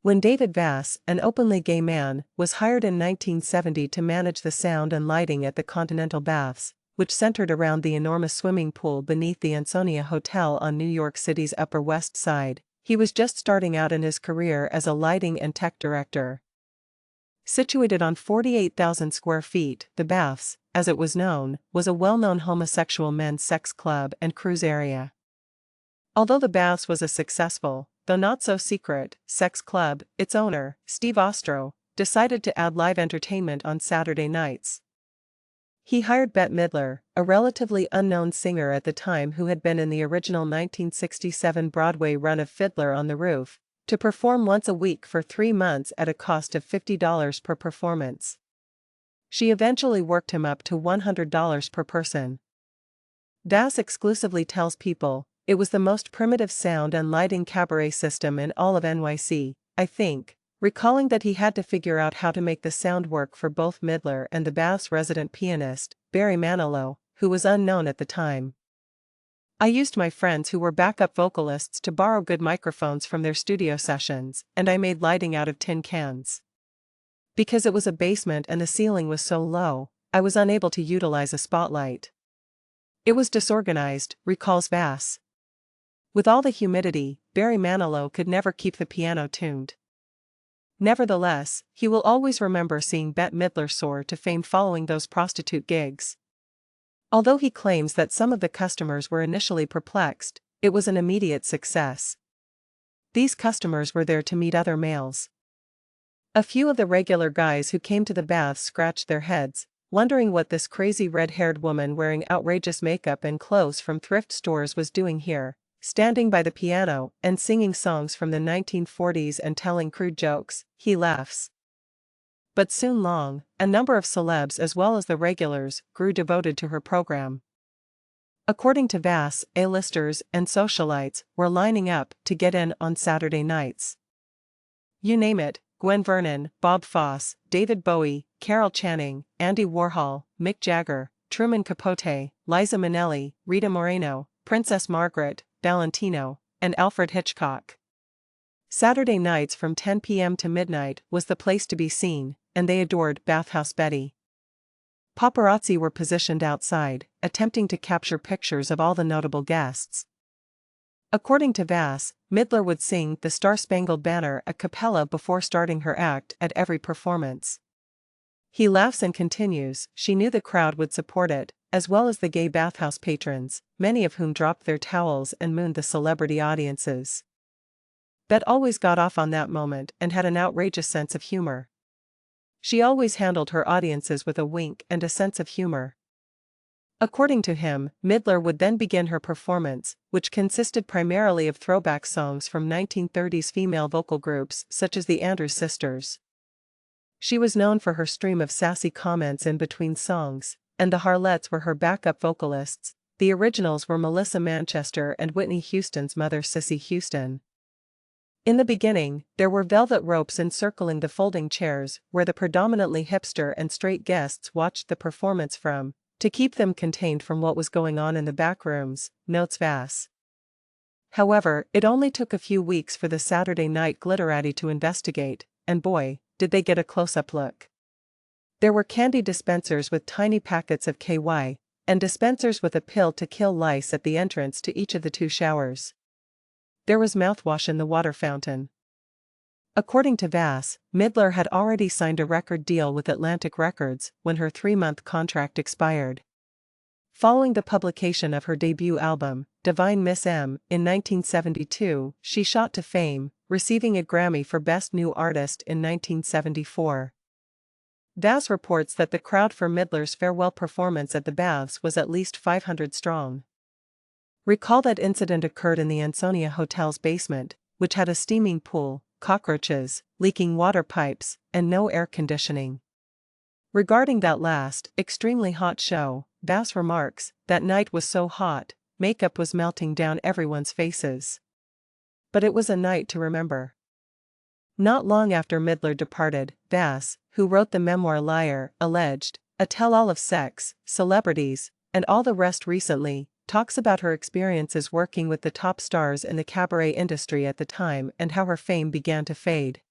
When David Vass, an openly gay man, was hired in 1970 to manage the sound and lighting at the Continental Baths, which centered around the enormous swimming pool beneath the Ansonia Hotel on New York City's Upper West Side, he was just starting out in his career as a lighting and tech director. Situated on 48,000 square feet, the Baths, as it was known, was a well-known homosexual men's sex club and cruise area. Although the Baths was a successful, though not so secret, sex club, its owner, Steve Ostro, decided to add live entertainment on Saturday nights. He hired Bette Midler, a relatively unknown singer at the time who had been in the original 1967 Broadway run of Fiddler on the Roof, to perform once a week for 3 months at a cost of $50 per performance. She eventually worked him up to $100 per person. Vass exclusively tells People, "It was the most primitive sound and lighting cabaret system in all of NYC, I think," recalling that he had to figure out how to make the sound work for both Midler and the Baths' resident pianist, Barry Manilow, who was unknown at the time. "I used my friends who were backup vocalists to borrow good microphones from their studio sessions, and I made lighting out of tin cans. Because it was a basement and the ceiling was so low, I was unable to utilize a spotlight. It was disorganized," recalls Vass. With all the humidity, Barry Manilow could never keep the piano tuned. Nevertheless, he will always remember seeing Bette Midler soar to fame following those prostitute gigs. Although he claims that some of the customers were initially perplexed, it was an immediate success. These customers were there to meet other males. A few of the regular guys who came to the Baths scratched their heads, wondering what this crazy red-haired woman wearing outrageous makeup and clothes from thrift stores was doing here, standing by the piano and singing songs from the 1940s and telling crude jokes, he laughs. But soon a number of celebs as well as the regulars grew devoted to her program. According to Vass, A-listers and socialites were lining up to get in on Saturday nights. You name it, Gwen Vernon, Bob Fosse, David Bowie, Carol Channing, Andy Warhol, Mick Jagger, Truman Capote, Liza Minnelli, Rita Moreno, Princess Margaret, Valentino, and Alfred Hitchcock. Saturday nights from 10 p.m. to midnight was the place to be seen, and they adored Bathhouse Betty. Paparazzi were positioned outside, attempting to capture pictures of all the notable guests. According to Vass, Midler would sing the Star-Spangled Banner a cappella before starting her act at every performance. He laughs and continues, she knew the crowd would support it, as well as the gay bathhouse patrons, many of whom dropped their towels and mooned the celebrity audiences. Bette always got off on that moment and had an outrageous sense of humor. She always handled her audiences with a wink and a sense of humor. According to him, Midler would then begin her performance, which consisted primarily of throwback songs from 1930s female vocal groups such as the Andrews Sisters. She was known for her stream of sassy comments in between songs, and the Harlettes were her backup vocalists. The originals were Melissa Manchester and Whitney Houston's mother Cissy Houston. In the beginning, there were velvet ropes encircling the folding chairs where the predominantly hipster and straight guests watched the performance from, to keep them contained from what was going on in the back rooms, notes Vass. However, it only took a few weeks for the Saturday night glitterati to investigate, and boy, did they get a close-up look. There were candy dispensers with tiny packets of KY, and dispensers with a pill to kill lice at the entrance to each of the 2 showers. There was mouthwash in the water fountain. According to Vass, Midler had already signed a record deal with Atlantic Records when her 3-month contract expired. Following the publication of her debut album, Divine Miss M, in 1972, she shot to fame, receiving a Grammy for Best New Artist in 1974. Vass reports that the crowd for Midler's farewell performance at the Baths was at least 500 strong. Recall that incident occurred in the Ansonia Hotel's basement, which had a steaming pool, cockroaches, leaking water pipes, and no air conditioning. Regarding that last, extremely hot show, Vass remarks, that night was so hot, makeup was melting down everyone's faces. But it was a night to remember. Not long after Midler departed, Vass, who wrote the memoir Liar, alleged, a tell-all of sex, celebrities, and all the rest recently, talks about her experiences working with the top stars in the cabaret industry at the time and how her fame began to fade.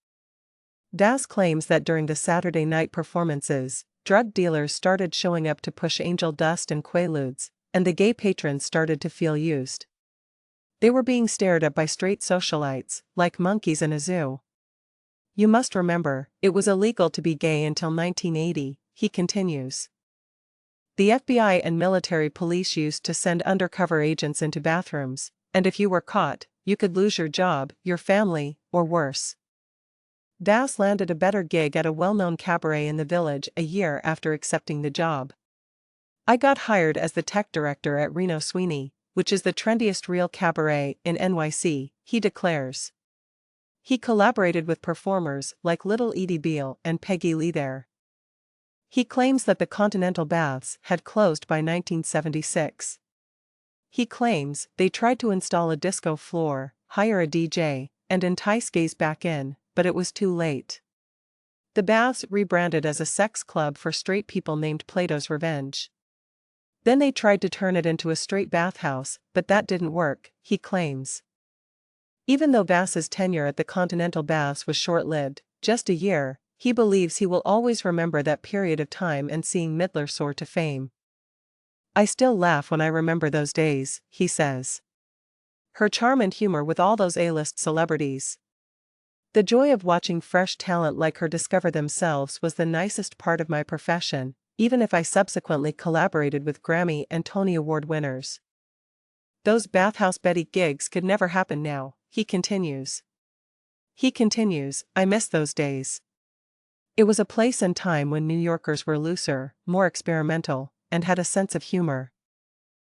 Vass claims that during the Saturday night performances, drug dealers started showing up to push angel dust and quaaludes, and the gay patrons started to feel used. They were being stared at by straight socialites, like monkeys in a zoo. You must remember, it was illegal to be gay until 1980, he continues. The FBI and military police used to send undercover agents into bathrooms, and if you were caught, you could lose your job, your family, or worse. Vass landed a better gig at a well-known cabaret in the Village a year after accepting the job. I got hired as the tech director at Reno Sweeney, which is the trendiest real cabaret in NYC, he declares. He collaborated with performers like Little Edie Beale and Peggy Lee there. He claims that the Continental Baths had closed by 1976. He claims they tried to install a disco floor, hire a DJ, and entice gays back in, but it was too late. The Baths rebranded as a sex club for straight people named Plato's Revenge. Then they tried to turn it into a straight bathhouse, but that didn't work, he claims. Even though Vass's tenure at the Continental Baths was short-lived, just a year, he believes he will always remember that period of time and seeing Midler soar to fame. I still laugh when I remember those days, he says. Her charm and humor with all those A-list celebrities. The joy of watching fresh talent like her discover themselves was the nicest part of my profession, even if I subsequently collaborated with Grammy and Tony Award winners. Those Bathhouse Betty gigs could never happen now, he continues. I miss those days. It was a place and time when New Yorkers were looser, more experimental, and had a sense of humor.